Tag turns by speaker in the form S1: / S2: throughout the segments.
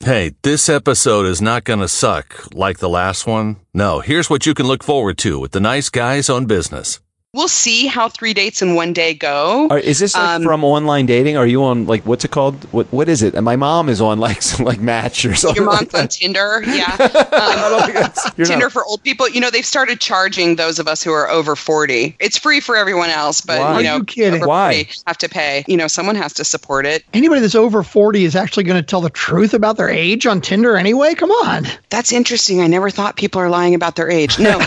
S1: Hey, this episode is not going to suck like the last one. No, here's what you can look forward to with the nice guys on business.
S2: We'll see how 3 dates in 1 day go.
S3: Is this from online dating? Are you on what's it called? What is it? And my mom is on some Match or something.
S2: Your mom's on Tinder, yeah. Tinder for old people. They've started charging those of us who are over 40. It's free for everyone else, but
S3: Why?
S4: Are you kidding?
S2: Over
S3: Why?
S2: 40 have to pay. Someone has to support it.
S4: Anybody that's over 40 is actually going to tell the truth about their age on Tinder anyway? Come on.
S2: That's interesting. I never thought people are lying about their age. No.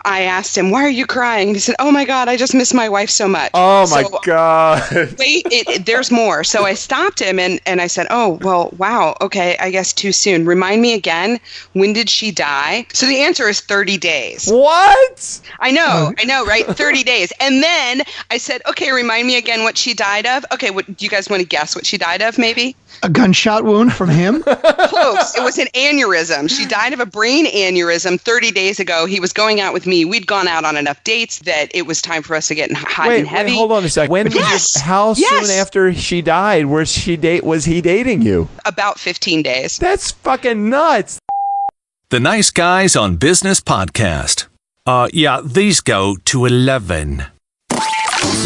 S2: I asked him, why are you crying? And he said, oh my God, I just miss my wife so much.
S3: Oh my God.
S2: Wait, there's more. So I stopped him and I said, oh, well, wow. Okay, I guess too soon. Remind me again, when did she die? So the answer is 30 days.
S3: What?
S2: I know, right? 30 days. And then I said, okay, remind me again what she died of. Okay, do you guys want to guess what she died of maybe?
S4: A gunshot wound from him?
S2: Close. It was an aneurysm. She died of a brain aneurysm 30 days ago. He was going out with me. We'd gone out on enough dates that it was time for us to get hot and heavy.
S3: Wait, hold on a second. How soon after she died was he dating you?
S2: About 15 days.
S3: That's fucking nuts.
S1: The Nice Guys on Business podcast. Yeah, these go to 11.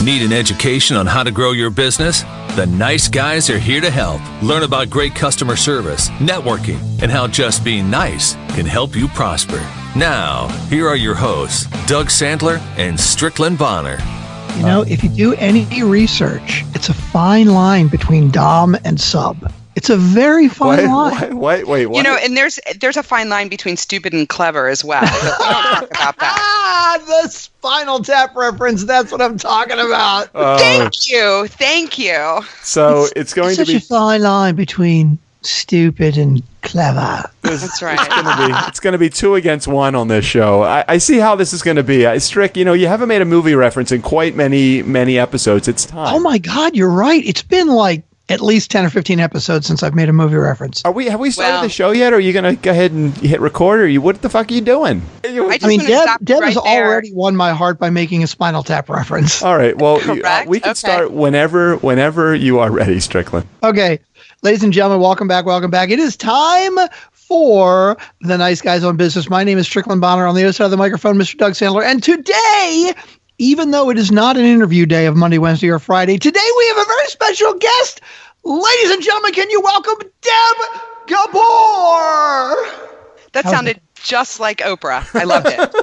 S1: Need an education on how to grow your business? The Nice Guys are here to help. Learn about great customer service, networking, and how just being nice can help you prosper. Now, here are your hosts, Doug Sandler and Strickland Bonner.
S4: If you do any research, it's a fine line between dom and sub. It's a very fine line.
S3: Wait, what?
S2: And there's a fine line between stupid and clever as well. But we don't talk about that.
S4: The Spinal Tap reference. That's what I'm talking about.
S2: Thank you.
S3: So it's going to be
S4: such a fine line between stupid and clever.
S2: That's right.
S3: It's going to be 2 against 1 on this show. I see how this is going to be. Strick, you haven't made a movie reference in quite many episodes. It's time.
S4: Oh my God, you're right. It's been at least 10 or 15 episodes since I've made a movie reference.
S3: Have we started the show yet? Or are you going to go ahead and hit record? Or what the fuck are you doing?
S4: Deb has already won my heart by making a Spinal Tap reference.
S3: All right. Well, we can
S2: Okay.
S3: start whenever you are ready, Strickland.
S4: Okay. Ladies and gentlemen, welcome back. It is time for the Nice Guys on Business. My name is Strickland Bonner. On the other side of the microphone, Mr. Doug Sandler. And today, even though it is not an interview day of Monday, Wednesday, or Friday, today we have a very special guest. Ladies and gentlemen, can you welcome Deb Gabor?
S2: That sounded just like Oprah. I loved it.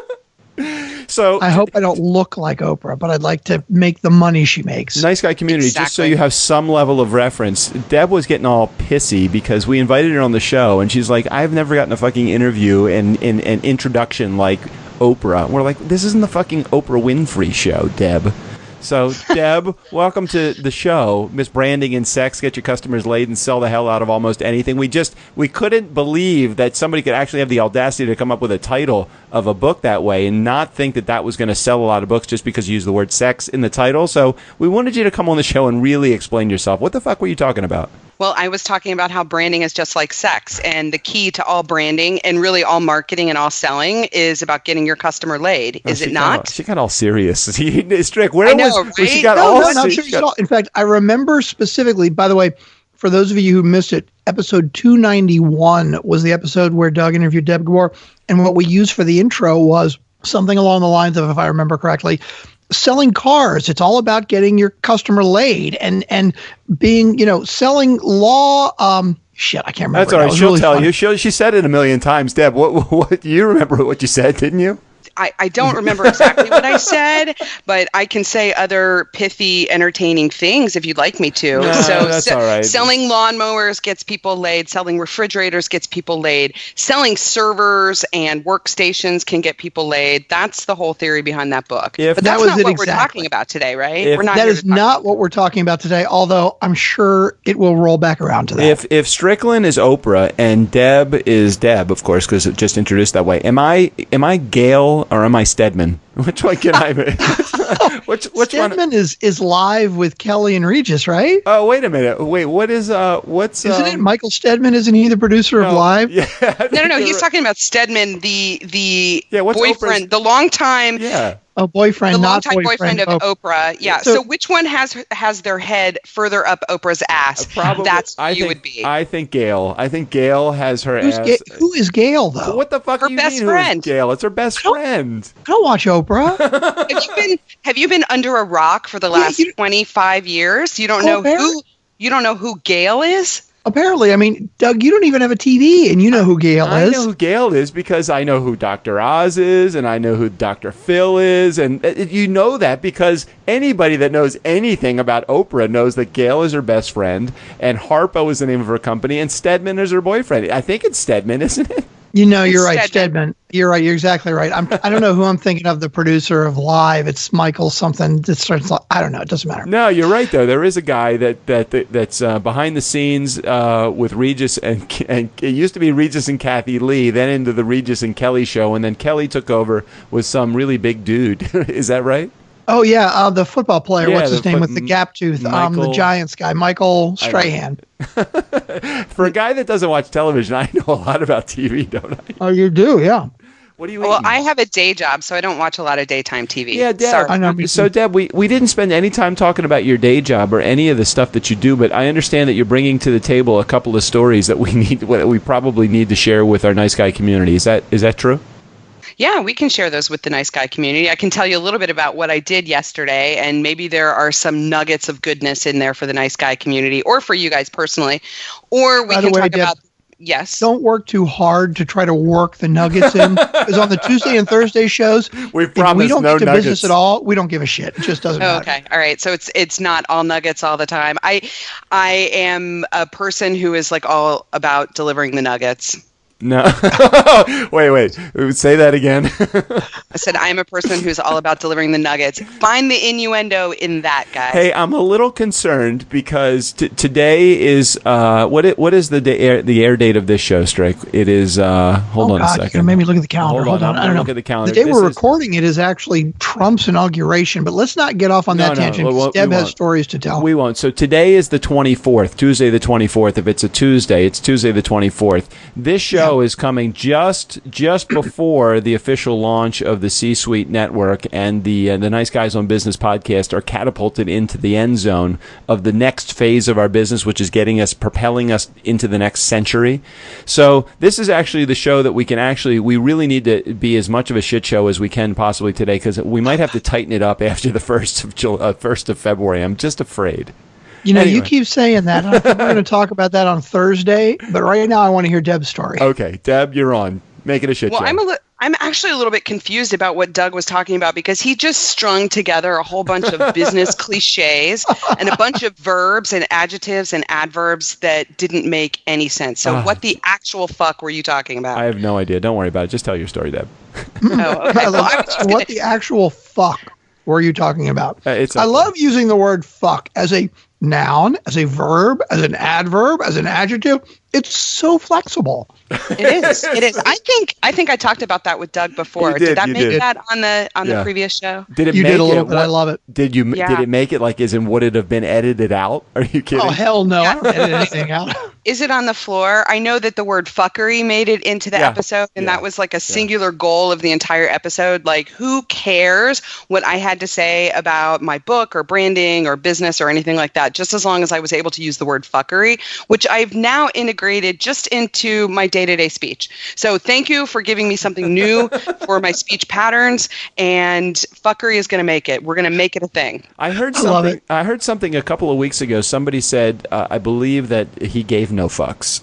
S3: So
S4: I hope I don't look like Oprah, but I'd like to make the money she makes.
S3: Nice Guy community, just so you have some level of reference. Deb was getting all pissy because we invited her on the show, and she's like, I've never gotten a fucking interview and an introduction like Oprah. We're like, this isn't the fucking Oprah Winfrey show, Deb. So, Deb, welcome to the show. Miss Branding and Sex, get your customers laid and sell the hell out of almost anything. We couldn't believe that somebody could actually have the audacity to come up with a title of a book that way and not think that was going to sell a lot of books just because you use the word sex in the title. So we wanted you to come on the show and really explain yourself. What the fuck were you talking about?
S2: Well, I was talking about how branding is just like sex, and the key to all branding and really all marketing and all selling is about getting your customer laid. Is it not?
S3: She got all serious. Strick, where she got
S4: not serious at all. In fact, I remember specifically, by the way, for those of you who missed it, episode 291 was the episode where Doug interviewed Deb Gabor, and what we used for the intro was something along the lines of, if I remember correctly, selling cars. It's all about getting your customer laid and being, selling law. Shit, I can't remember.
S3: That's all right. She'll tell you. She said it a million times. Deb, what you remember what you said, didn't you?
S2: I don't remember exactly what I said, but I can say other pithy, entertaining things if you'd like me to.
S3: No, that's all right.
S2: Selling lawnmowers gets people laid. Selling refrigerators gets people laid. Selling servers and workstations can get people laid. That's the whole theory behind that book. But that's not what we're talking about today, right?
S4: That is not what we're talking about today, although I'm sure it will roll back around to that.
S3: If Strickland is Oprah and Deb is Deb, of course, because it just introduced that way, am I Gayle or am I Stedman? Which one can I be? which
S4: Stedman
S3: one?
S4: is live with Kelly and Regis, right?
S3: Oh, wait a minute. Wait, what is what's
S4: Isn't it Michael Stedman? Isn't he the producer of Live?
S3: Yeah.
S2: No. He's talking about Stedman, the
S3: boyfriend,
S2: the longtime
S4: Oh, boyfriend,
S2: the
S4: not
S2: longtime boyfriend of Oprah. Yeah. So which one has their head further up Oprah's ass?
S3: Probably,
S2: That's who you would be.
S3: I think Gayle. I think Gayle has her ass.
S4: Who is Gayle, though?
S3: What the fuck
S2: her
S3: do you
S2: best
S3: mean
S2: friend.
S3: Who is Gayle? It's her best friend.
S4: I don't watch Oprah.
S2: Have you been under a rock for the last 25 years? You don't know who Gayle is?
S4: Apparently, I mean, Doug, you don't even have a TV, and you know who Gayle is.
S3: I know who Gayle is because I know who Dr. Oz is, and I know who Dr. Phil is, and you know that because anybody that knows anything about Oprah knows that Gayle is her best friend, and Harpo is the name of her company, and Stedman is her boyfriend. I think it's Stedman, isn't it?
S4: You know, you're right, Stedman. You're right. You're exactly right. I don't know who I'm thinking of, the producer of Live. It's Michael something that starts. I don't know. It doesn't matter.
S3: No, you're right though. There is a guy that's behind the scenes with Regis and it used to be Regis and Kathy Lee, then into the Regis and Kelly show, and then Kelly took over with some really big dude. Is that right?
S4: Oh yeah, the football player. What's his name with the gap tooth? The Giants guy, Michael Strahan.
S3: For a guy that doesn't watch television, I know a lot about TV, don't I?
S4: Oh, you do, yeah.
S3: What do you?
S2: Well, I have a day job, so I don't watch a lot of daytime TV.
S3: Yeah, Deb.
S2: Sorry.
S4: I know.
S3: So, Deb, we didn't spend any time talking about your day job or any of the stuff that you do, but I understand that you're bringing to the table a couple of stories that we probably need to share with our nice guy community. Is that true?
S2: Yeah, we can share those with the nice guy community. I can tell you a little bit about what I did yesterday, and maybe there are some nuggets of goodness in there for the nice guy community or for you guys personally. Or we can talk about... Yes.
S4: Don't work too hard to try to work the nuggets in, because on the Tuesday and Thursday shows, if we don't get to business at all, we don't give a shit. It just doesn't matter.
S2: Okay. All right. So it's not all nuggets all the time. I am a person who is like all about delivering the nuggets.
S3: No. Wait. Say that again.
S2: I said I am a person who's all about delivering the nuggets. Find the innuendo in that, guys.
S3: Hey, I'm a little concerned because today is what is the air date of this show, Strike? It is hold on a second.
S4: You made me look at the calendar. Hold on. I don't know.
S3: Look at the calendar.
S4: The day we're recording it is actually Trump's inauguration, but let's not get off on that tangent. Deb has stories to tell.
S3: We won't. So today is the 24th, Tuesday the 24th. If it's a Tuesday, it's Tuesday the 24th. This show is coming just before the official launch of the C-Suite Network, and the Nice Guys on Business podcast are catapulted into the end zone of the next phase of our business, which is propelling us into the next century. So this is actually the show that we really need to be as much of a shit show as we can possibly today, because we might have to tighten it up after the 1st of February. I'm just afraid.
S4: You know, anyway. You keep saying that. I think we're going to talk about that on Thursday, but right now I want to hear Deb's story.
S3: Okay, Deb, you're on. Make it a shit show.
S2: I'm actually a little bit confused about what Doug was talking about, because he just strung together a whole bunch of business cliches and a bunch of verbs and adjectives and adverbs that didn't make any sense. So what the actual fuck were you talking about?
S3: I have no idea. Don't worry about it. Just tell your story, Deb.
S2: Oh, okay.
S4: What the actual fuck were you talking about? I love using the word fuck as a noun, as a verb, as an adverb, as an adjective. It's so flexible.
S2: It is. I think I talked about that with Doug before. Did that make that on the previous show?
S3: Did it?
S4: You did a little bit. I love it.
S3: Did you? Yeah. Did it make it like? As in, would it have been edited out? Are you kidding?
S4: Oh hell no! I don't edit anything out.
S2: Is it on the floor? I know that the word fuckery made it into the episode, and that was like a singular goal of the entire episode. Like, who cares what I had to say about my book or branding or business or anything like that? Just as long as I was able to use the word fuckery, which I've now integrated just into my day-to-day speech. So thank you for giving me something new for my speech patterns, and fuckery is going to make it. We're going to make it a thing.
S3: I heard something a couple of weeks ago. Somebody said, I believe that he gave no fucks.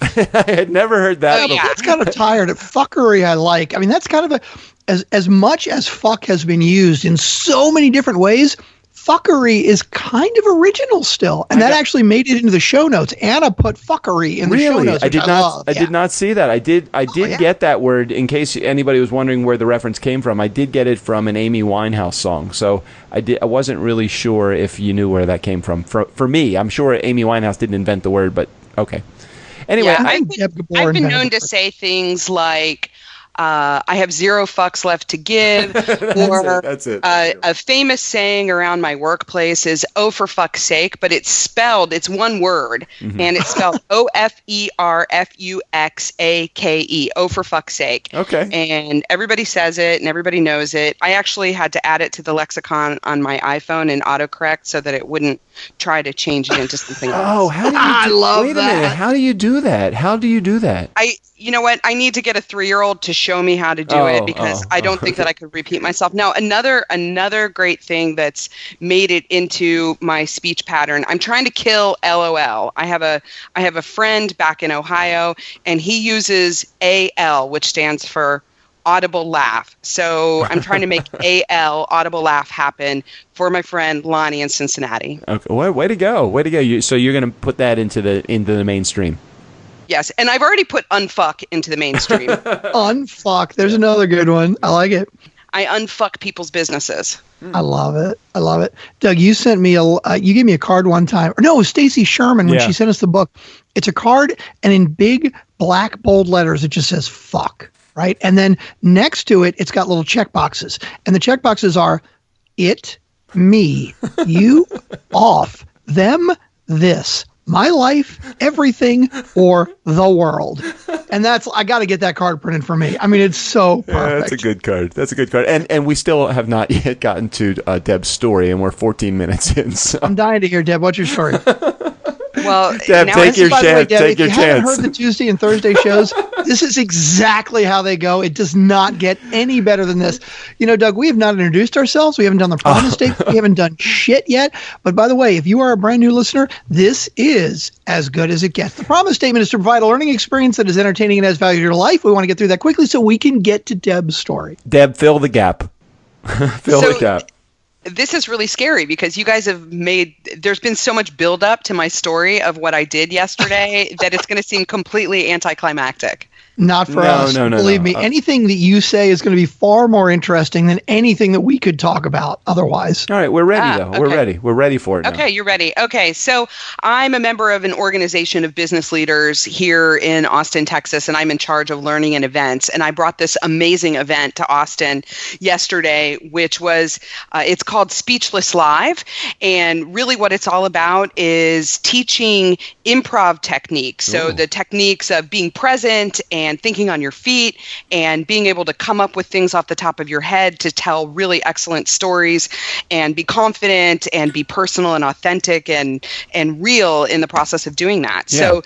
S3: I had never heard that.
S4: Yeah. That's kind of tired. Fuckery I like. I mean, that's kind of as much as fuck has been used in so many different ways, fuckery is kind of original still, and that actually made it into the show notes. Anna put fuckery in the show notes.
S3: I did not see that. I did get that word. In case anybody was wondering where the reference came from, I did get it from an Amy Winehouse song. So I wasn't really sure if you knew where that came from. For me, I'm sure Amy Winehouse didn't invent the word, but okay. Anyway,
S2: I've been known to say things like, I have 0 fucks left to give.
S3: That's it.
S2: A famous saying around my workplace is "Oh, for fuck's sake," but it's one word, and it's spelled OFERFUXAKE. Oh, for fuck's sake.
S3: Okay.
S2: And everybody says it, and everybody knows it. I actually had to add it to the lexicon on my iPhone in autocorrect so that it wouldn't try to change it into something else.
S3: Oh, how do you?
S4: I love
S3: wait
S4: that.
S3: a minute. How do you do that?
S2: You know what? I need to get a 3-year-old to show me how to do it because I don't think that I could repeat myself. Now, another great thing that's made it into my speech pattern. I'm trying to kill LOL. I have a friend back in Ohio, and he uses AL, which stands for audible laugh. So I'm trying to make AL, audible laugh, happen for my friend Lonnie in Cincinnati.
S3: Okay. Way to go. So you're going to put that into the mainstream.
S2: Yes, and I've already put unfuck into the mainstream.
S4: Unfuck. There's another good one. I like it.
S2: I unfuck people's businesses.
S4: I love it. Doug, you sent me you gave me a card one time. Or no, it was Stacy Sherman when she sent us the book. It's a card, and in big black bold letters, it just says fuck, right? And then next to it, it's got little check boxes. And the check boxes are it, me, you, off, them, this. My life, everything, or the world. And I got to get that card printed for me. I mean, it's so perfect.
S3: Yeah, that's a good card. And we still have not yet gotten to Deb's story, and we're 14 minutes in. So.
S4: I'm dying to hear, Deb. What's your story?
S2: Well,
S3: Deb, take your chance.
S4: If you haven't heard the Tuesday and Thursday shows, this is exactly how they go. It does not get any better than this. You know, Doug, we have not introduced ourselves. We haven't done the promise statement. We haven't done shit yet. But by the way, if you are a brand new listener, this is as good as it gets. The promise statement is to provide a learning experience that is entertaining and has value to your life. We want to get through that quickly so we can get to Deb's story.
S3: Deb, fill the gap. Fill the gap.
S2: This is really scary because you guys there's been so much buildup to my story of what I did yesterday that it's going to seem completely anticlimactic.
S4: Not for us. No. Believe me, anything that you say is going to be far more interesting than anything that we could talk about otherwise.
S3: All right, we're ready, though. Okay. We're ready. We're ready for it now.
S2: Okay, you're ready. Okay, so I'm a member of an organization of business leaders here in Austin, Texas, and I'm in charge of learning and events. And I brought this amazing event to Austin yesterday, which was, it's called Speechless Live. And really what it's all about is teaching improv techniques. So the techniques of being present and thinking on your feet and being able to come up with things off the top of your head to tell really excellent stories and be confident and be personal and authentic and real in the process of doing that. Yeah. So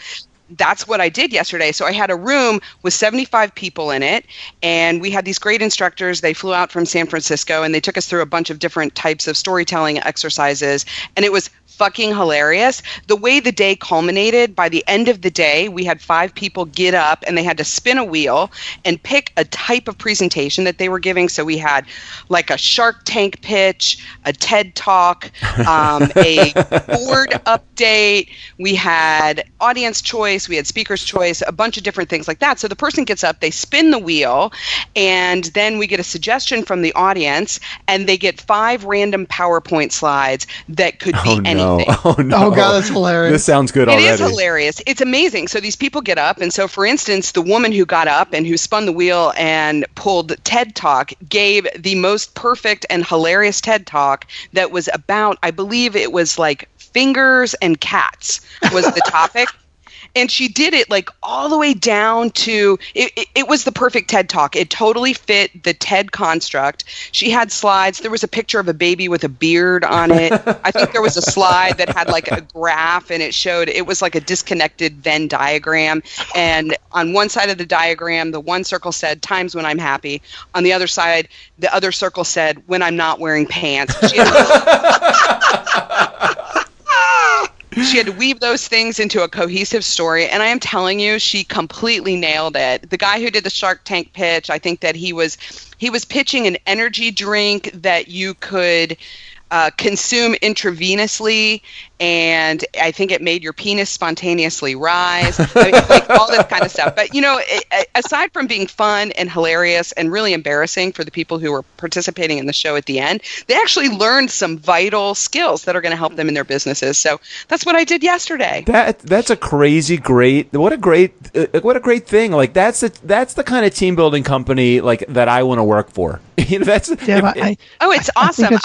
S2: that's what I did yesterday. So I had a room with 75 people in it, and we had these great instructors. They flew out from San Francisco, and they took us through a bunch of different types of storytelling exercises, and it was fucking hilarious. The way the day culminated, by the end of the day, we had 5 people get up and they had to spin a wheel and pick a type of presentation that they were giving. So we had like a Shark Tank pitch, a TED Talk, a board update. We had audience choice. We had speaker's choice, a bunch of different things like that. So the person gets up, they spin the wheel, and then we get a suggestion from the audience, and they get 5 random PowerPoint slides that could be anything.
S3: Oh, no.
S4: Oh, God, that's hilarious.
S3: This sounds good already.
S2: It is hilarious. It's amazing. So these people get up. And so, for instance, the woman who got up and who spun the wheel and pulled TED Talk gave the most perfect and hilarious TED Talk that was about, I believe it was like fingers and cats was the topic. And she did it like all the way down to, it was the perfect TED Talk. It totally fit the TED construct. She had slides. There was a picture of a baby with a beard on it. I think there was a slide that had like a graph, and it was like a disconnected Venn diagram. And on one side of the diagram, the one circle said, times when I'm happy. On the other side, the other circle said, when I'm not wearing pants. She had to weave those things into a cohesive story, and I am telling you, she completely nailed it. The guy who did the Shark Tank pitch, I think that he was pitching an energy drink that you could consume intravenously, and I think it made your penis spontaneously rise. I mean, like all this kind of stuff. But, aside from being fun and hilarious and really embarrassing for the people who were participating in the show at the end, they actually learned some vital skills that are going to help them in their businesses. So that's what I did yesterday.
S3: That's a crazy great. What a great thing. Like that's the kind of team building company like that I want to work for. It's
S2: awesome.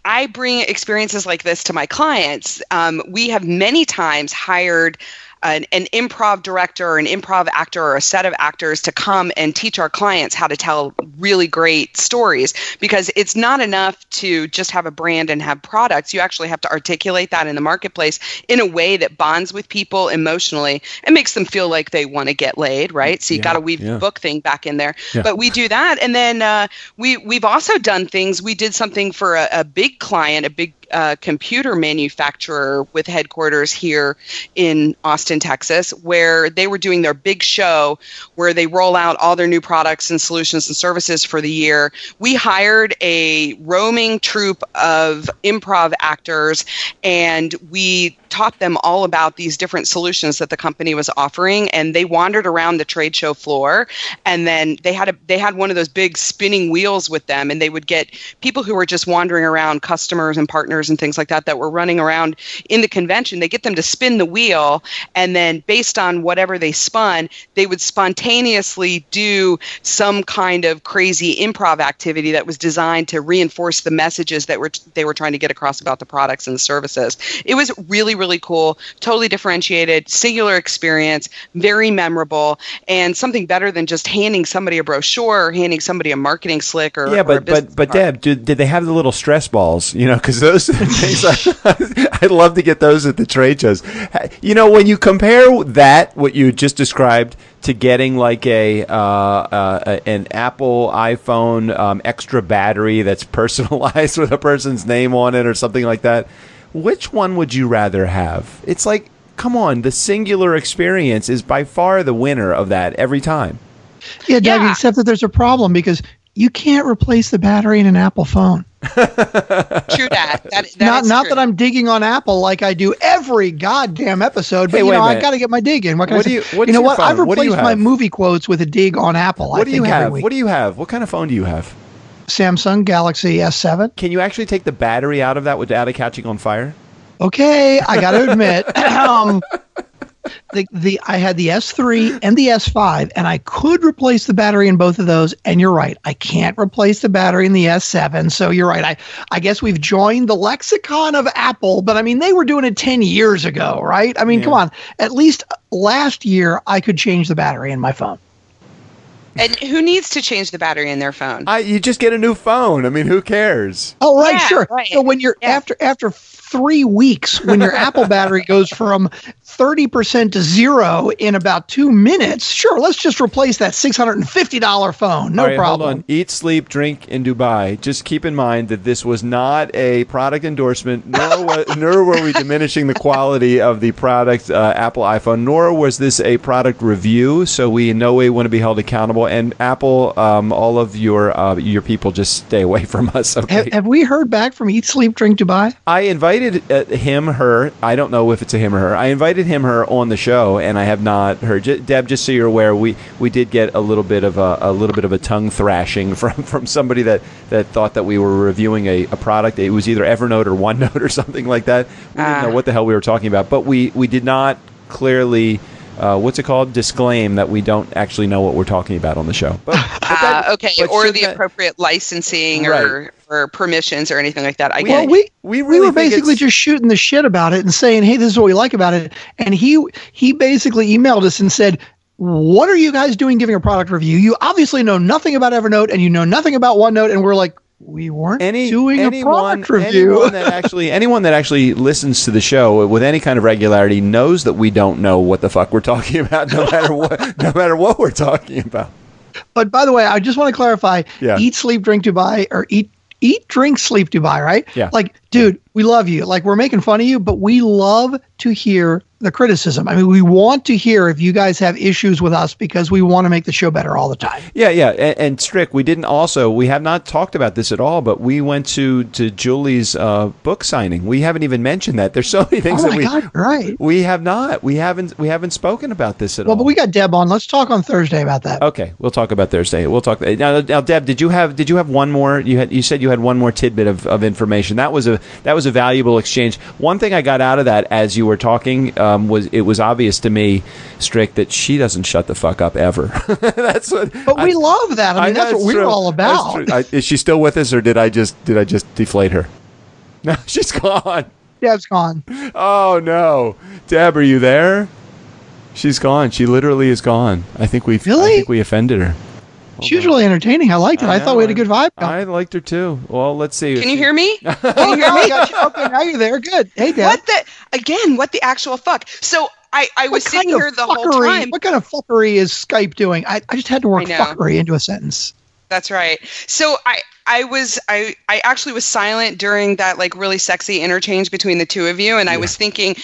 S2: I bring experiences like this to my clients. We have many times hired an improv director or an improv actor or a set of actors to come and teach our clients how to tell really great stories, because it's not enough to just have a brand and have products. You actually have to articulate that in the marketplace in a way that bonds with people emotionally and makes them feel like they want to get laid, right? So you got to weave the book thing back in there. Yeah. But we do that. And then we've also done things. We did something for a big client, a big computer manufacturer with headquarters here in Austin, Texas, where they were doing their big show where they roll out all their new products and solutions and services for the year. We hired a roaming troupe of improv actors, and we taught them all about these different solutions that the company was offering, and they wandered around the trade show floor, and then they had one of those big spinning wheels with them, and they would get people who were just wandering around, customers and partners and things like that were running around in the convention. They get them to spin the wheel, and then based on whatever they spun, they would spontaneously do some kind of crazy improv activity that was designed to reinforce the messages that they were trying to get across about the products and the services. It was really, really cool, totally differentiated, singular experience, very memorable, and something better than just handing somebody a brochure or handing somebody a marketing slick or a business
S3: but Deb, did they have the little stress balls? Because those things, I'd love to get those at the trade shows. When you compare that, what you just described, to getting like an Apple iPhone extra battery that's personalized with a person's name on it or something like that, which one would you rather have? It's like, come on, the singular experience is by far the winner of that every time.
S4: Yeah, Doug, except that there's a problem because you can't replace the battery in an Apple phone.
S2: True that.
S4: Not that I'm digging on Apple like I do every goddamn episode, but I've got to get my dig in. What can I say? I've replaced my movie quotes with a dig on Apple.
S3: What do you have? What do you have? What kind of phone do you have?
S4: Samsung Galaxy S7.
S3: Can you actually take the battery out of that without it catching on fire?
S4: Okay, I got to admit, I had the S3 and the S5, and I could replace the battery in both of those. And you're right, I can't replace the battery in the S7. So you're right. I guess we've joined the lexicon of Apple, but I mean, they were doing it 10 years ago, right? I mean, come on. At least last year, I could change the battery in my phone.
S2: And who needs to change the battery in their phone?
S3: You just get a new phone. I mean, who cares?
S4: Oh, right, sure. Right. So when you're after 3 weeks, when your Apple battery goes from 30% to 0 in about 2 minutes, sure, let's just replace that $650 phone. No problem.
S3: Hold on. Eat, sleep, drink in Dubai. Just keep in mind that this was not a product endorsement, nor were we diminishing the quality of the product, Apple iPhone, nor was this a product review. So we in no way want to be held accountable. And Apple, all of your people, just stay away from us. Okay.
S4: Have we heard back from Eat, Sleep, Drink Dubai?
S3: I invited her. I don't know if it's a him or her. I invited her on the show, and I have not heard. Deb, just so you're aware, we did get a little bit of a tongue thrashing from somebody that thought that we were reviewing a product. It was either Evernote or OneNote or something like that. We didn't know what the hell we were talking about, but we did not clearly. What's it called? Disclaim that we don't actually know what we're talking about on the show.
S2: The appropriate licensing or permissions or anything like that.
S4: We were basically just shooting the shit about it and saying, hey, this is what we like about it. And he basically emailed us and said, what are you guys doing giving a product review? You obviously know nothing about Evernote and you know nothing about OneNote. And we're like, we weren't doing a product review.
S3: Anyone that actually listens to the show with any kind of regularity knows that we don't know what the fuck we're talking about, no matter what we're talking about.
S4: But by the way, I just want to clarify: Eat, Sleep, Drink Dubai, or eat, drink, sleep Dubai, right?
S3: Yeah.
S4: Like, dude, we love you. Like, we're making fun of you, but we love to hear the criticism. I mean, we want to hear if you guys have issues with us because we want to make the show better all the time.
S3: Yeah. And Strick, we have not talked about this at all, but we went to Julie's book signing. We haven't even mentioned that. There's so many things we have not. We haven't spoken about this at all.
S4: Well, but we got Deb on. Let's talk on Thursday about that.
S3: Okay, we'll talk about Thursday. We'll talk now. Deb, did you have one more? You said you had one more tidbit of information. That was a valuable exchange. One thing I got out of that as you were talking was obvious to me, Strick, that she doesn't shut the fuck up ever. That's what.
S4: But we love that. I mean, that's what we're all about.
S3: Is she still with us, or did I just deflate her? No, she's gone.
S4: Deb's gone.
S3: Oh no, Deb, are you there? She's gone. She literally is gone. I think we offended her.
S4: She was really entertaining. I liked it. I thought we had a good vibe.
S3: I liked her too. Well, let's see.
S2: Can you hear me? Can
S4: you hear me? Okay, now you're there. Good. Hey, Deb.
S2: What the actual fuck? So I was sitting here the whole time.
S4: What kind of fuckery is Skype doing? I just had to work fuckery into a sentence.
S2: That's right. So I actually was silent during that like really sexy interchange between the two of you, and I was thinking,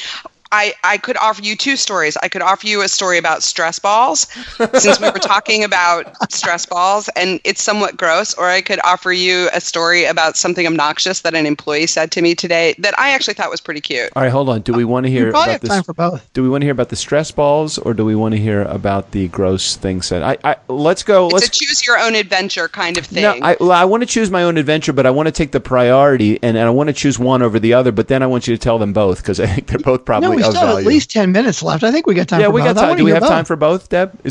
S2: I could offer you two stories. I could offer you a story about stress balls, since we were talking about stress balls, and it's somewhat gross, or I could offer you a story about something obnoxious that an employee said to me today that I actually thought was pretty cute.
S3: All right, hold on. Do we want to hear about this?
S4: Time for both.
S3: Do we want to hear about the stress balls, or do we want to hear about the gross thing said? Let's go.
S2: It's a choose your own adventure kind of thing.
S3: No, I want to choose my own adventure, but I want to take the priority, and I want to choose one over the other, but then I want you to tell them both, because I think they're both probably
S4: we still have at least 10 minutes left. I think we got time for both.
S3: Yeah, we got time. Do we have time for both, Deb?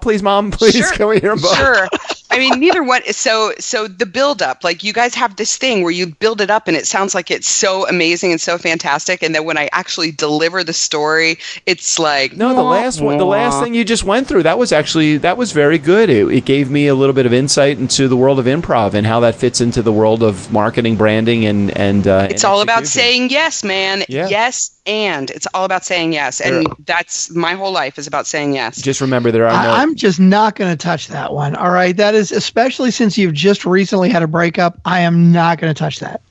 S3: Please, Mom, please, sure. Can we hear them both?
S2: Sure. I mean, neither one. So the build up, like you guys have this thing where you build it up and it sounds like it's so amazing and so fantastic. And then when I actually deliver the story, it's like,
S3: no, the last thing you just went through, that was very good. It gave me a little bit of insight into the world of improv and how that fits into the world of marketing, branding, and
S2: it's all about saying yes, man. Yeah. Yes. And it's all about saying yes. And that's my whole life is about saying yes.
S3: Just remember there are
S4: I'm just not going to touch that one. All right. That is, especially since you've just recently had a breakup, I am not going to touch that.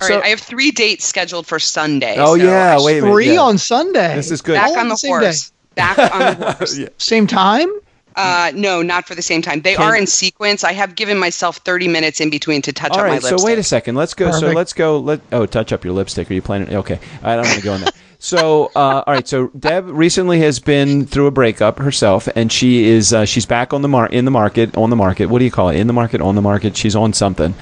S2: All right. I have 3 dates scheduled for Sunday.
S3: Oh, yeah. Wait a minute.
S4: 3 on Sunday.
S3: This is good.
S2: Back on the horse. Back on the horse.
S4: Same time?
S2: No, not for the same time. They are in sequence. I have given myself 30 minutes in between to touch up my lipstick.
S3: So wait a second. Let's go. Perfect. So touch up your lipstick. Are you planning? Okay. I don't want to go on that. So, all right. So Deb recently has been through a breakup herself, and she's back in the market. What do you call it? In the market, on the market. She's on something.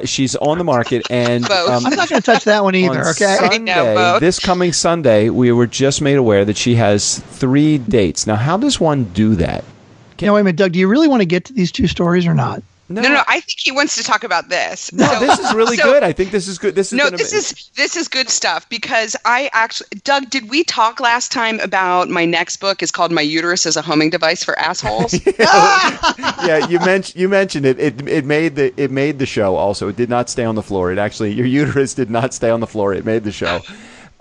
S3: She's on the market, and
S4: I'm not going to touch that one either. Okay.
S3: Sunday, this coming Sunday, we were just made aware that she has 3 dates. Now, how does one do that?
S4: Wait a minute, Doug. Do you really want to get to these 2 stories or not?
S2: No. I think he wants to talk about this.
S3: No, this is really good. I think this is good. This
S2: is good stuff because I actually, Doug, did we talk last time about my next book is called My Uterus as a Homing Device for Assholes?
S3: Yeah, you mentioned it. It made the show. Also, it did not stay on the floor. Your uterus did not stay on the floor. It made the show.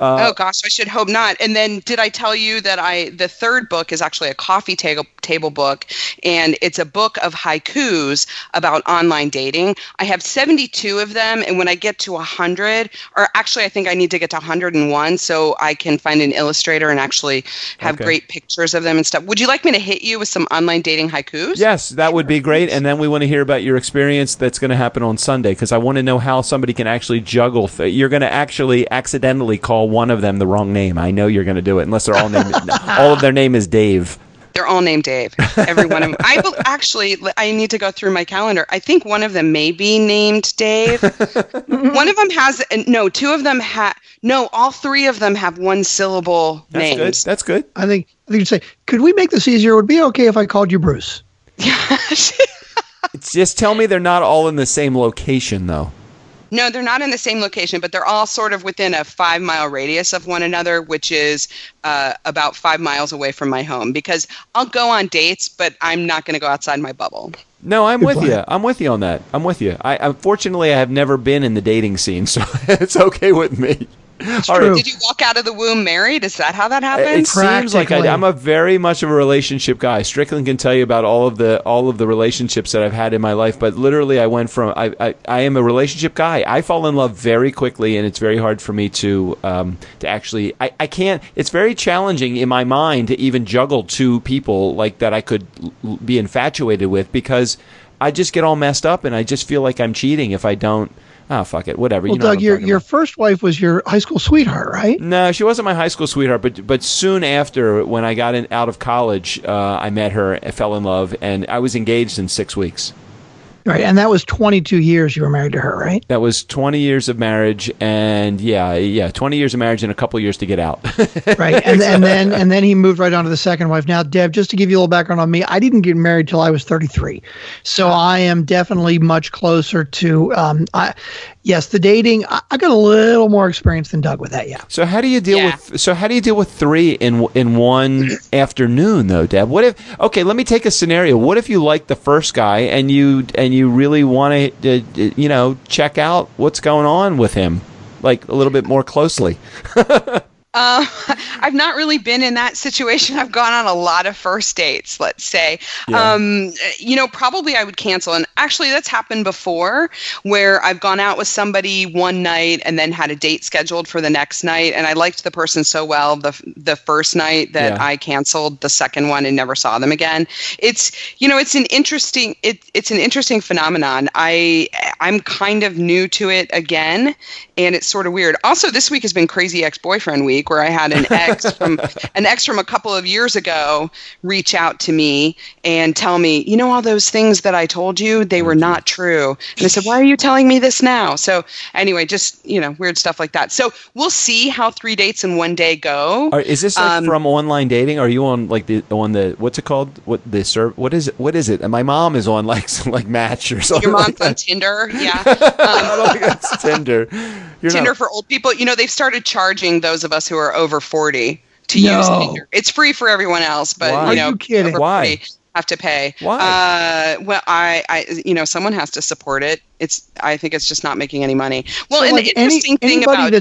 S2: Oh gosh, I should hope not. And then did I tell you that the third book is actually a coffee table book, and it's a book of haikus about online dating. I have 72 of them, and when I get to 100, or actually I think I need to get to 101 so I can find an illustrator and actually have great pictures of them and stuff. Would you like me to hit you with some online dating haikus?
S3: Yes, that would be great. And then we want to hear about your experience that's going to happen on Sunday, because I want to know how somebody can actually juggle. You're going to actually accidentally call one of them the wrong name. I know you're going to do it, unless they're all named. All of their name is Dave.
S2: They're all named Dave. Every one of them. I need to go through my calendar. I think one of them may be named Dave. One of them has no. 2 of them have no. All 3 of them have 1-syllable names.
S3: That's good.
S4: I think you'd say, could we make this easier? Would it be okay if I called you Bruce?
S3: Just tell me they're not all in the same location, though.
S2: No, they're not in the same location, but they're all sort of within a 5-mile radius of one another, which is about 5 miles away from my home, because I'll go on dates, but I'm not going to go outside my bubble.
S3: No, I'm with you. I'm with you on that. I'm with you. Unfortunately, I have never been in the dating scene, so it's okay with me.
S4: It's true.
S2: Did you walk out of the womb married? Is that how that happened?
S3: It seems like I'm a very much of a relationship guy. Strickland can tell you about all of the relationships that I've had in my life, but literally I went from I am a relationship guy. I fall in love very quickly, and it's very hard for me to actually I can't. It's very challenging in my mind to even juggle two people like that I could be infatuated with, because I just get all messed up and I just feel like I'm cheating if I don't. Oh, fuck it. Whatever.
S4: Well, Doug, your first wife was your high school sweetheart, right?
S3: No, she wasn't my high school sweetheart, but soon after, when I got out of college, I met her, I fell in love, and I was engaged in 6 weeks.
S4: Right, and that was 22 years you were married to her, right?
S3: That was 20 years of marriage, and 20 years of marriage and a couple years to get out.
S4: Right, and then he moved right on to the second wife. Now, Deb, just to give you a little background on me, I didn't get married till I was 33, so I am definitely much closer to. Yes, the dating. I got a little more experience than Doug with that. Yeah.
S3: So how do you deal with three in one afternoon, though, Deb? What if? Okay, let me take a scenario. What if you like the first guy and you really want to check out what's going on with him, like a little bit more closely?
S2: I've not really been in that situation. I've gone on a lot of first dates, let's say. Yeah. Probably I would cancel. And actually, that's happened before, where I've gone out with somebody one night and then had a date scheduled for the next night. And I liked the person so well the first night that I canceled the second one and never saw them again. It's an interesting phenomenon. I'm kind of new to it again, and it's sort of weird. Also, this week has been crazy ex-boyfriend week, where I had an ex from a couple of years ago reach out to me and tell me, all those things that I told you, they were not true. And I said, why are you telling me this now? So anyway, just, weird stuff like that. So we'll see how 3 dates in one day go.
S3: Is this from online dating? Are you on what's it called? What is it? And my mom is on like Match or something.
S2: Your mom's on Tinder? Yeah.
S3: I don't think it's Tinder.
S2: Tinder for old people. They've started charging those of us who are over 40 to use Tinder. It's free for everyone else, but
S3: Why?
S4: Are you kidding?
S3: Why?
S2: Have to pay.
S3: Why?
S2: Well, I someone has to support it. I think it's just not making any money. Well, so and the interesting thing about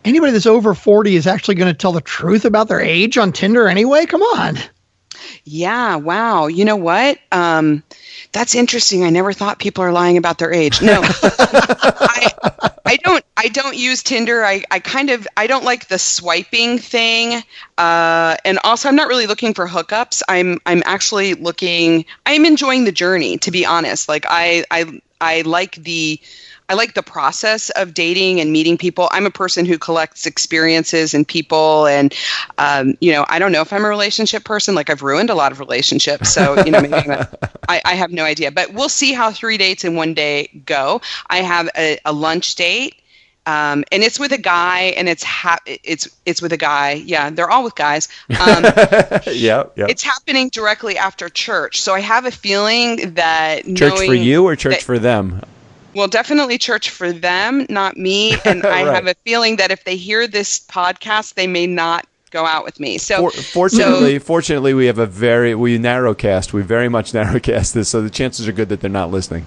S4: anybody that's over 40 is actually going to tell the truth about their age on Tinder anyway. Come on.
S2: Yeah. Wow. You know what? That's interesting. I never thought people are lying about their age. No, I don't use Tinder. I don't like the swiping thing. And also I'm not really looking for hookups. I'm actually I'm enjoying the journey, to be honest. Like I like the process of dating and meeting people. I'm a person who collects experiences and people, and I don't know if I'm a relationship person. Like, I've ruined a lot of relationships, so maybe I have no idea. But we'll see how 3 dates in one day go. I have a lunch date. And it's with a guy, and it's with a guy. Yeah, they're all with guys.
S3: Yeah.
S2: It's happening directly after church, so I have a feeling that
S3: church for you or church for them.
S2: Well, definitely church for them, not me. And I have a feeling that if they hear this podcast, they may not go out with me. So fortunately, we have we narrowcast. We very much narrowcast this, so the chances are good that they're not listening.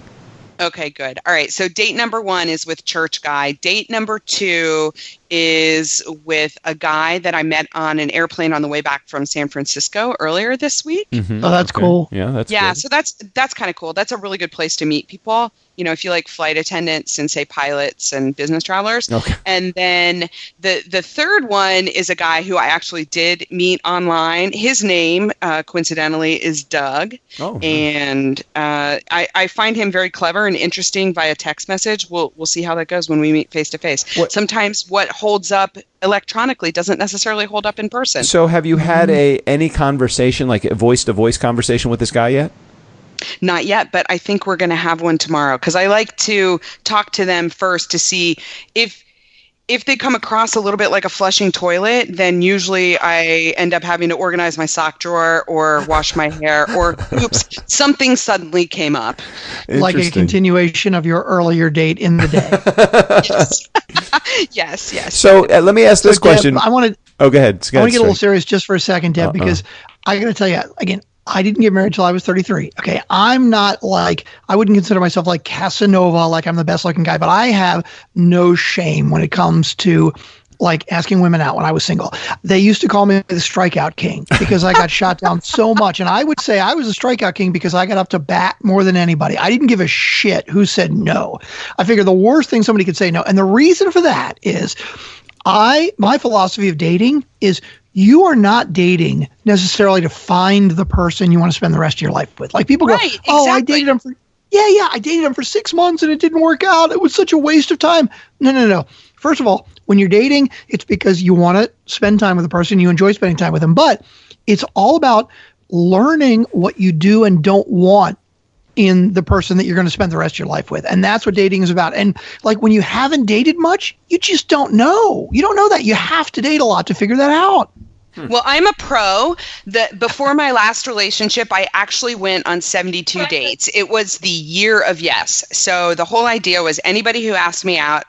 S2: Okay, good. All right. So date number 1 is with church guy. Date number 2 is with a guy that I met on an airplane on the way back from San Francisco earlier this week.
S3: Mm-hmm.
S4: Oh, that's cool.
S3: Yeah, that's
S2: good.
S3: So
S2: that's kind of cool. That's a really good place to meet people. If you like flight attendants and say pilots and business travelers. Okay. And then the third one is a guy who I actually did meet online. His name, coincidentally, is Doug. Oh, nice. And I find him very clever and interesting via text message. We'll see how that goes when we meet face to face. Sometimes what holds up electronically doesn't necessarily hold up in person.
S3: So have you had any conversation, like a voice-to-voice conversation with this guy yet?
S2: Not yet, but I think we're going to have one tomorrow, because I like to talk to them first to see if they come across a little bit like a flushing toilet. Then usually I end up having to organize my sock drawer or wash my hair, or oops, something suddenly came up.
S4: Like a continuation of your earlier date in the
S2: day. Yes.
S3: So let me ask this question.
S4: Deb, I want to.
S3: Oh, go ahead.
S4: I want to get a little serious just for a second, Deb, because I got to tell you again. I didn't get married till I was 33. Okay. I'm not I wouldn't consider myself like Casanova, like I'm the best looking guy, but I have no shame when it comes to like asking women out when I was single. They used to call me the strikeout king because I got shot down so much. And I would say I was a strikeout king because I got up to bat more than anybody. I didn't give a shit who said no. I figured the worst thing somebody could say no. And the reason for that is my philosophy of dating is you are not dating necessarily to find the person you want to spend the rest of your life with. Like people go, oh, I dated him for, I dated him for 6 months and it didn't work out. It was such a waste of time. No. First of all, when you're dating, it's because you want to spend time with a person, you enjoy spending time with them, but it's all about learning what you do and don't want in the person that you're going to spend the rest of your life with. And that's what dating is about. And like when you haven't dated much, you just don't know. You don't know that. You have to date a lot to figure that out.
S2: Well, I'm a pro. That before my last relationship, I actually went on 72 dates. It was the year of yes. So the whole idea was anybody who asked me out,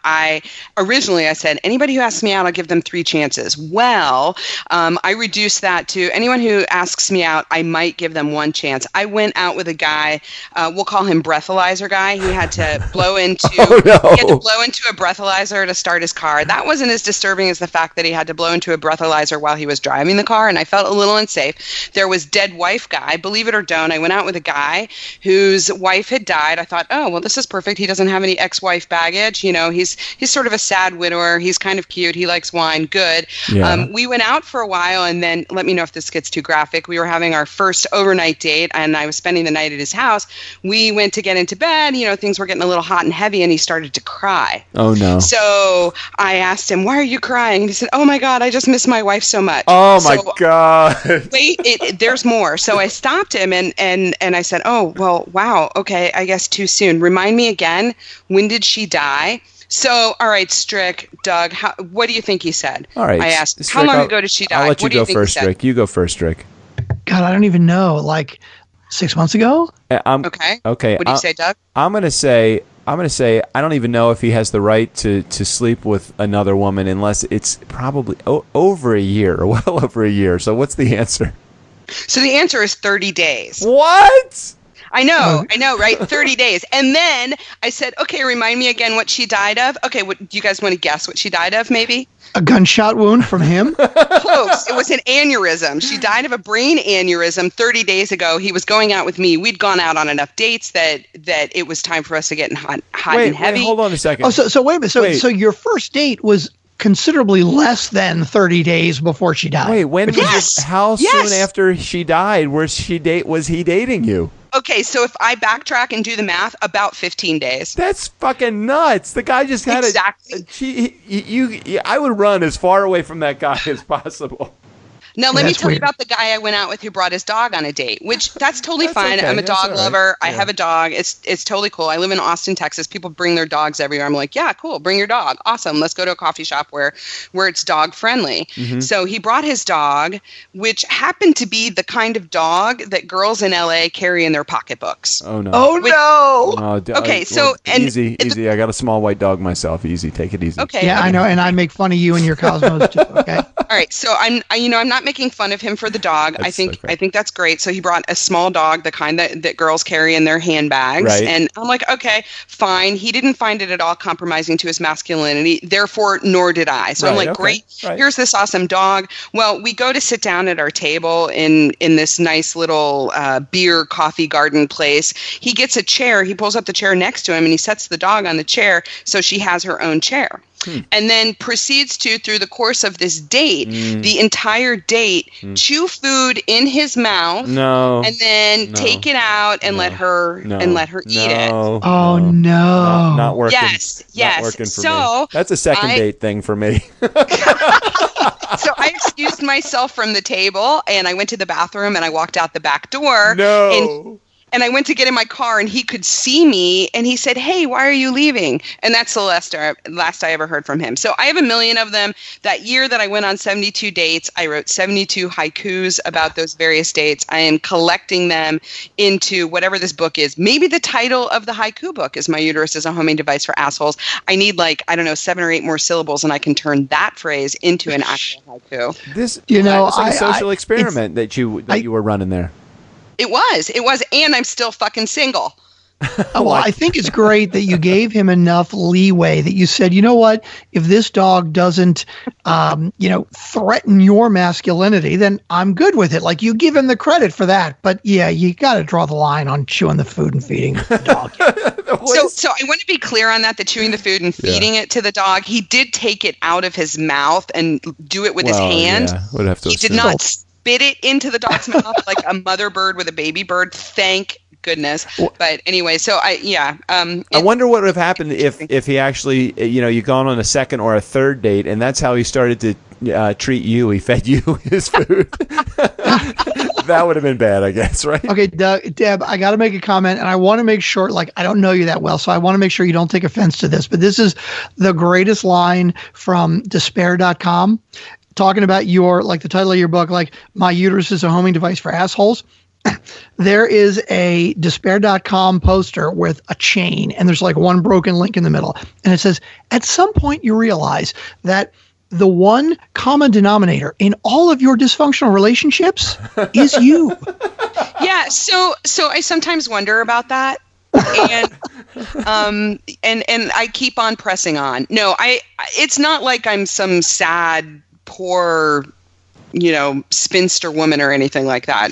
S2: originally I said, anybody who asks me out, I'll give them 3 chances. Well, I reduced that to anyone who asks me out, I might give them 1 chance. I went out with a guy, we'll call him breathalyzer guy. He had to blow into he had to blow into a breathalyzer to start his car. That wasn't as disturbing as the fact that he had to blow into a breathalyzer while he was driving the car, and I felt a little unsafe. There was dead wife guy. Believe it or don't, I went out with a guy whose wife had died. I thought, oh, well, this is perfect. He doesn't have any ex-wife baggage. You know, he's sort of a sad widower. He's kind of cute. He likes wine. Good. Yeah. We went out for a while, and then let me know if this gets too graphic. We were having our first overnight date, and I was spending the night at his house. We went to get into bed. You know, things were getting a little hot and heavy, and he started to cry.
S3: Oh, no.
S2: So I asked him, why are you crying? And he said, oh, my God, I just miss my wife so much.
S3: Oh, my God.
S2: Wait, there's more. So I stopped him and I said, oh, well, wow. Okay, I guess too soon. Remind me again, when did she die? So, all right, Strick, Doug, what do you think he said?
S3: All right.
S2: I asked,
S3: Strick,
S2: how long ago did she die?
S3: I'll let you go first, Strick. You go first, Strick.
S4: God, I don't even know. Like 6 months ago?
S2: Okay.
S3: Okay.
S2: What do you say, Doug?
S3: I'm going to say I don't even know if he has the right to sleep with another woman unless it's probably over a year or well over a year. So what's the answer?
S2: So the answer is 30 days.
S3: What?
S2: I know, right? 30 days. And then I said, okay, remind me again what she died of. Okay, do you guys want to guess what she died of, maybe?
S4: A gunshot wound from him?
S2: Close. It was an aneurysm. She died of a brain aneurysm 30 days ago. He was going out with me. We'd gone out on enough dates that it was time for us to get hot and heavy.
S3: Wait, hold on a second.
S4: Oh, so wait a minute. So your first date was considerably less than 30 days before she died.
S3: Wait, how soon after she died was he dating you?
S2: Okay, so if I backtrack and do the math, about 15 days.
S3: That's fucking nuts. The guy just had I would run as far away from that guy as possible.
S2: Now, let me tell you about the guy I went out with who brought his dog on a date, which that's totally fine.
S3: Okay.
S2: I'm a dog lover.
S3: Yeah.
S2: I have a dog. It's totally cool. I live in Austin, Texas. People bring their dogs everywhere. I'm like, yeah, cool. Bring your dog. Awesome. Let's go to a coffee shop where it's dog friendly. Mm-hmm. So he brought his dog, which happened to be the kind of dog that girls in LA carry in their pocketbooks.
S3: Oh, no.
S2: Okay, so
S3: easy. I got a small white dog myself. Easy. Take it easy.
S2: Okay.
S4: Yeah, okay. I know. And I make fun of you and your cosmos too. Okay.
S2: All right, so I'm not making fun of him for the dog. I think that's great. So he brought a small dog, the kind that girls carry in their handbags, right. And I'm like, okay, fine. He didn't find it at all compromising to his masculinity. Therefore, nor did I. So I'm like, great. Right. Here's this awesome dog. Well, we go to sit down at our table in this nice little beer coffee garden place. He gets a chair. He pulls up the chair next to him, and he sets the dog on the chair so she has her own chair. And then proceeds to, through the course of this date, the entire date, chew food in his mouth, and then take it out and let her eat it.
S4: Oh no!
S3: Not working.
S2: Yes.
S3: Not working for me. That's a second date thing for me.
S2: So I excused myself from the table and I went to the bathroom and I walked out the back door.
S3: No.
S2: And I went to get in my car and he could see me and he said, hey, why are you leaving? And that's the last I ever heard from him. So I have a million of them. That year that I went on 72 dates, I wrote 72 haikus about those various dates. I am collecting them into whatever this book is. Maybe the title of the haiku book is My Uterus is a Homing Device for Assholes. I need 7 or 8 more syllables and I can turn that phrase into an actual haiku.
S3: This was like a social experiment that you were running there.
S2: It was, and I'm still fucking single.
S4: Well, I think it's great that you gave him enough leeway that you said, you know what, if this dog doesn't, threaten your masculinity, then I'm good with it. Like, you give him the credit for that. But yeah, you got to draw the line on chewing the food and feeding the dog.
S2: So I want to be clear on that, the chewing the food and feeding it to the dog. He did take it out of his mouth and do it with his hand.
S3: Yeah.
S2: He did not spit it into the dog's mouth like a mother bird with a baby bird. Thank goodness. But anyway, so I
S3: wonder what would have happened if he actually, you'd gone on a second or a third date, and that's how he started to treat you. He fed you his food. That would have been bad, I guess, right?
S4: Okay, Deb, I got to make a comment, and I want to make sure, I don't know you that well, so I want to make sure you don't take offense to this, but this is the greatest line from despair.com, talking about the title of your book, My Uterus is a Homing Device for Assholes. There is a despair.com poster with a chain, and there's one broken link in the middle. And it says, at some point you realize that the one common denominator in all of your dysfunctional relationships is you.
S2: Yeah. So I sometimes wonder about that. And I keep on pressing on. No, it's not like I'm some sad, poor, spinster woman or anything like that.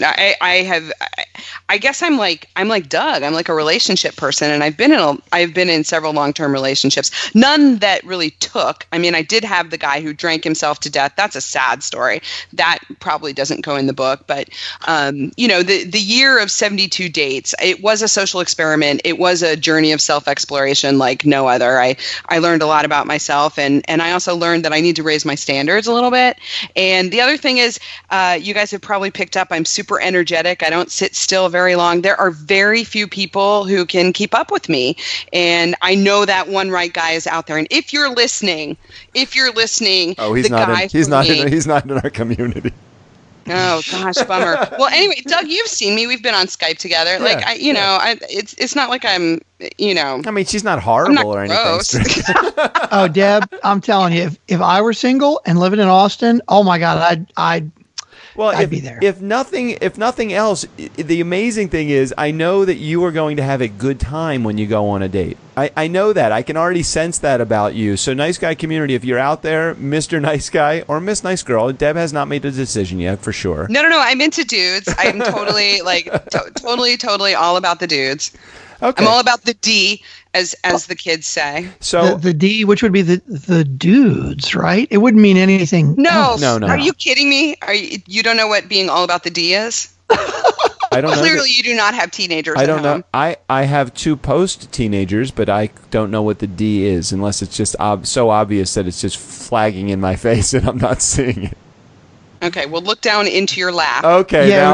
S2: I guess I'm like Doug. I'm like a relationship person, and I've been in several long-term relationships. None that really took. I mean, I did have the guy who drank himself to death. That's a sad story. That probably doesn't go in the book, but the year of 72 dates, it was a social experiment. It was a journey of self-exploration like no other. I learned a lot about myself, and I also learned that I need to raise my standards a little bit. And the other thing is, you guys have probably picked up, I'm super energetic. I don't sit still very long. There are very few people who can keep up with me. And I know that one right guy is out there. And if you're listening,
S3: oh, he's not in our community.
S2: Oh gosh, bummer. Well, anyway, Doug, you've seen me. We've been on Skype together.
S3: Yeah,
S2: it's not like I'm,
S3: I mean, she's not horrible or anything.
S4: Oh, Deb, I'm telling you, if I were single and living in Austin, oh my God, I'd be there.
S3: If nothing else, the amazing thing is, I know that you are going to have a good time when you go on a date. I know that. I can already sense that about you. So, Nice Guy community, if you're out there, Mr. Nice Guy or Miss Nice Girl, Deb has not made a decision yet, for sure.
S2: No. I'm into dudes. I'm totally totally all about the dudes. Okay. I'm all about the D, as the kids say.
S4: So the D, which would be the dudes, right? It wouldn't mean anything.
S2: No. Are you kidding me? You don't know what being all about the D is?
S3: I don't know.
S2: Clearly, you do not have teenagers.
S3: I don't know. I have two post-teenagers, but I don't know what the D is, unless it's just so obvious that it's just flagging in my face and I'm not seeing it.
S2: Okay, well, look down into your lap.
S3: Okay,
S4: yeah,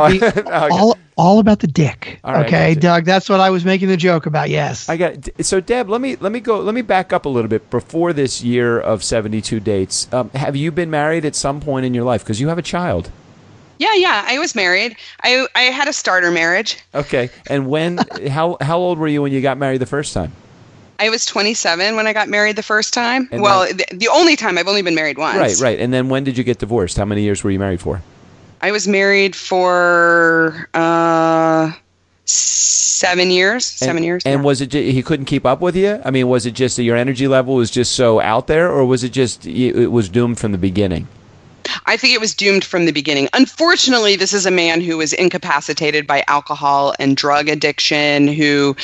S4: all about the dick. Right, okay, Doug, that's what I was making the joke about. Yes,
S3: I got it. So, Deb, let me back up a little bit. Before this year of 72 dates, have you been married at some point in your life? Because you have a child.
S2: Yeah, I was married. I had a starter marriage.
S3: Okay, and how old were you when you got married the first time?
S2: I was 27 when I got married the first time. And the only time. I've only been married once.
S3: Right. And then when did you get divorced? How many years were you married for?
S2: I was married for 7 years. 7 years.
S3: And was it he couldn't keep up with you? I mean, was it just that your energy level was just so out there, or was it just it was doomed from the beginning?
S2: I think it was doomed from the beginning. Unfortunately, this is a man who was incapacitated by alcohol and drug addiction, who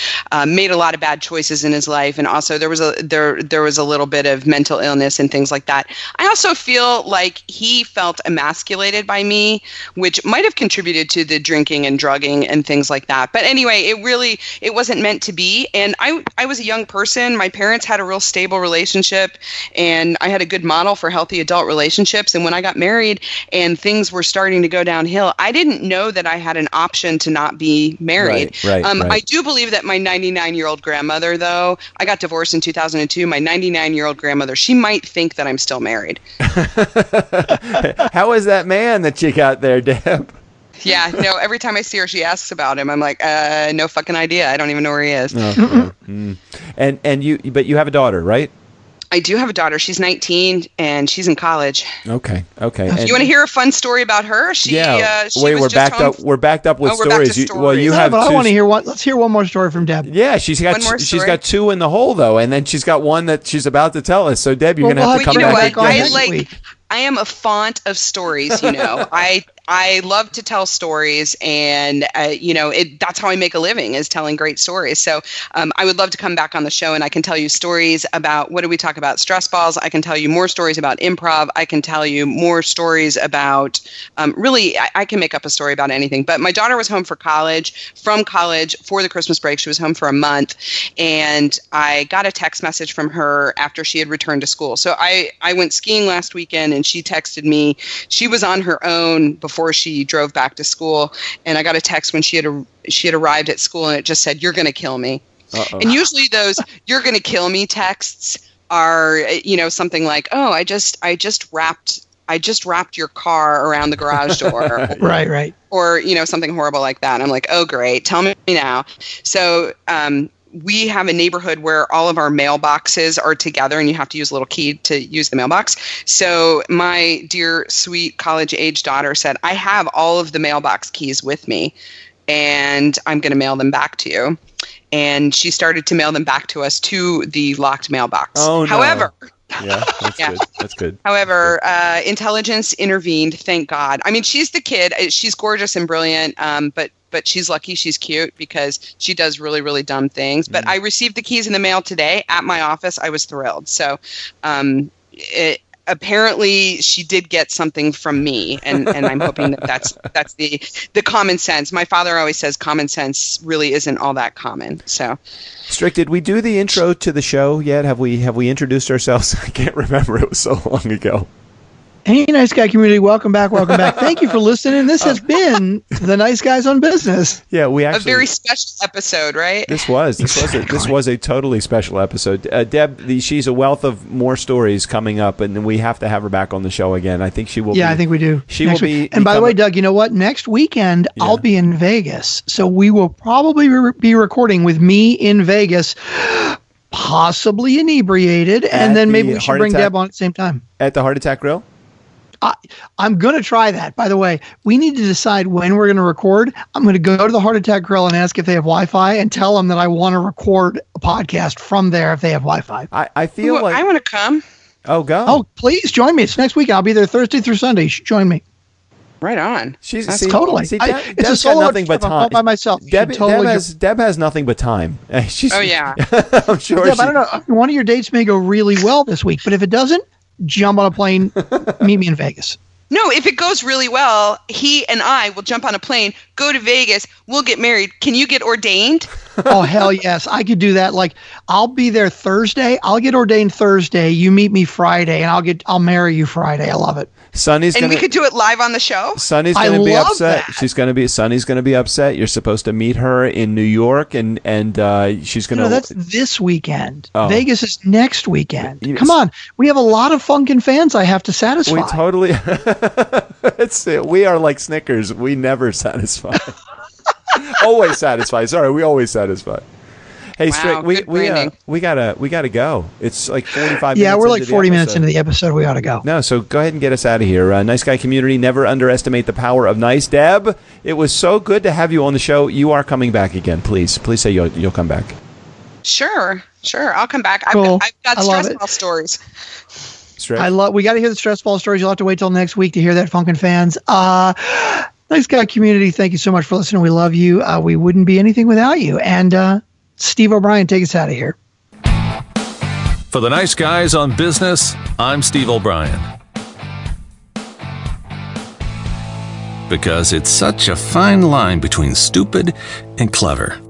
S2: made a lot of bad choices in his life, and also there was a little bit of mental illness and things like that. I also feel like he felt emasculated by me, which might have contributed to the drinking and drugging and things like that. But anyway, it wasn't meant to be. And I was a young person. My parents had a real stable relationship, and I had a good model for healthy adult relationships. And when I got married and things were starting to go downhill, I didn't know that I had an option to not be married.
S3: Right.
S2: I do believe that my 99-year-old grandmother, though, I got divorced in 2002. My 99-year-old grandmother, she might think that I'm still married.
S3: How is that man that you got there, Deb?
S2: Yeah, no, every time I see her, she asks about him. I'm like, no fucking idea. I don't even know where he is.
S3: Okay. But you have a daughter, right?
S2: I do have a daughter. She's 19 and she's in college.
S3: Okay.
S2: You want to hear a fun story about her?
S3: Wait, we're backed up. We're backed up with stories. Well, you have.
S4: But I want to hear one. Let's hear one more story from Deb.
S3: Yeah, she's got two in the hole though, and then she's got one that she's about to tell us. So Deb, you're gonna have to come back.
S2: I am a font of stories. I love to tell stories, and that's how I make a living, is telling great stories. So I would love to come back on the show, and I can tell you stories about, what do we talk about? Stress balls. I can tell you more stories about improv. I can tell you more stories about, really, I can make up a story about anything. But my daughter was home from college for the Christmas break. She was home for a month, and I got a text message from her after she had returned to school. So I went skiing last weekend, and she texted me. She was on her own before she drove back to school, and I got a text when she had arrived at school, and it just said, "You're going to kill me." Uh-oh. And usually those "you're going to kill me" texts are, something like, "Oh, I just wrapped your car around the garage door."
S4: Right.
S2: Or, something horrible like that. And I'm like, "Oh, great. Tell me now." So, we have a neighborhood where all of our mailboxes are together, and you have to use a little key to use the mailbox. So my dear, sweet college-age daughter said, "I have all of the mailbox keys with me, and I'm going to mail them back to you." And she started to mail them back to us to the locked mailbox.
S3: Oh, no.
S2: However,
S3: yeah, that's good.
S2: However, intelligence intervened, thank God. I mean, she's the kid. She's gorgeous and brilliant, but she's lucky she's cute, because she does really, really dumb things. But I received the keys in the mail today at my office. I was thrilled. So apparently she did get something from me, and I'm hoping that's the common sense. My father always says common sense really isn't all that common. So,
S3: Strick, did we do the intro to the show yet? Have we introduced ourselves? I can't remember. It was so long ago.
S4: Hey, Nice Guy community, welcome back. Thank you for listening. This has been the Nice Guys on Business.
S3: Yeah, we actually,
S2: a very special episode, right? This was
S3: a totally special episode. Deb, she's a wealth of more stories coming up, and we have to have her back on the show again. I think she will.
S4: Yeah, I think we do.
S3: She will be.
S4: And by the way, Doug, you know what? Next weekend I'll be in Vegas, so we will probably be recording with me in Vegas, possibly inebriated, and then maybe we should bring Deb on at the same time
S3: at the Heart Attack Grill.
S4: I'm going to try that. By the way, we need to decide when we're going to record. I'm going to go to the Heart Attack Grill and ask if they have Wi-Fi, and tell them that I want to record a podcast from there if they have Wi-Fi.
S3: I feel like
S2: I want to come.
S3: Oh, go.
S4: Oh, please join me. It's next week. I'll be there Thursday through Sunday. You should join me.
S2: Right on.
S4: Totally.
S3: It's a solo nothing but time.
S4: By myself.
S3: Deb has nothing but time.
S2: Oh yeah.
S3: I'm sure.
S4: Deb, I don't know. One of your dates may go really well this week, but if it doesn't, jump on a plane, meet me in Vegas.
S2: No, if it goes really well, he and I will jump on a plane, go to Vegas, we'll get married. Can you get ordained?
S4: Oh, hell yes. I could do that. Like, I'll be there Thursday. I'll get ordained Thursday. You meet me Friday, and I'll marry you Friday. I love it.
S2: We could do it live on the show.
S3: Sonny's going to be upset. Sonny's going to be upset. You're supposed to meet her in New York, and she's going to.
S4: No, that's this weekend. Oh. Vegas is next weekend. Come on, we have a lot of Funkin' fans I have to satisfy.
S3: We totally. We are like Snickers. We never satisfy. Always satisfy. Sorry, we always satisfy. Hey,
S2: wow,
S3: Strick, we gotta go. It's like 45 minutes.
S4: Yeah, we're like 40 minutes into the episode. We ought to go.
S3: No, so go ahead and get us out of here. Nice Guy community, never underestimate the power of nice. Deb, it was so good to have you on the show. You are coming back again. Please say you'll come back.
S2: Sure. I'll come back.
S4: Cool.
S2: I've got stress ball stories.
S4: We got to hear the stress ball stories. You'll have to wait till next week to hear that, Funkin' fans. Nice Guy community, thank you so much for listening. We love you. We wouldn't be anything without you. And Steve O'Brien, take us out of here.
S1: For the Nice Guys on Business, I'm Steve O'Brien. Because it's such a fine line between stupid and clever.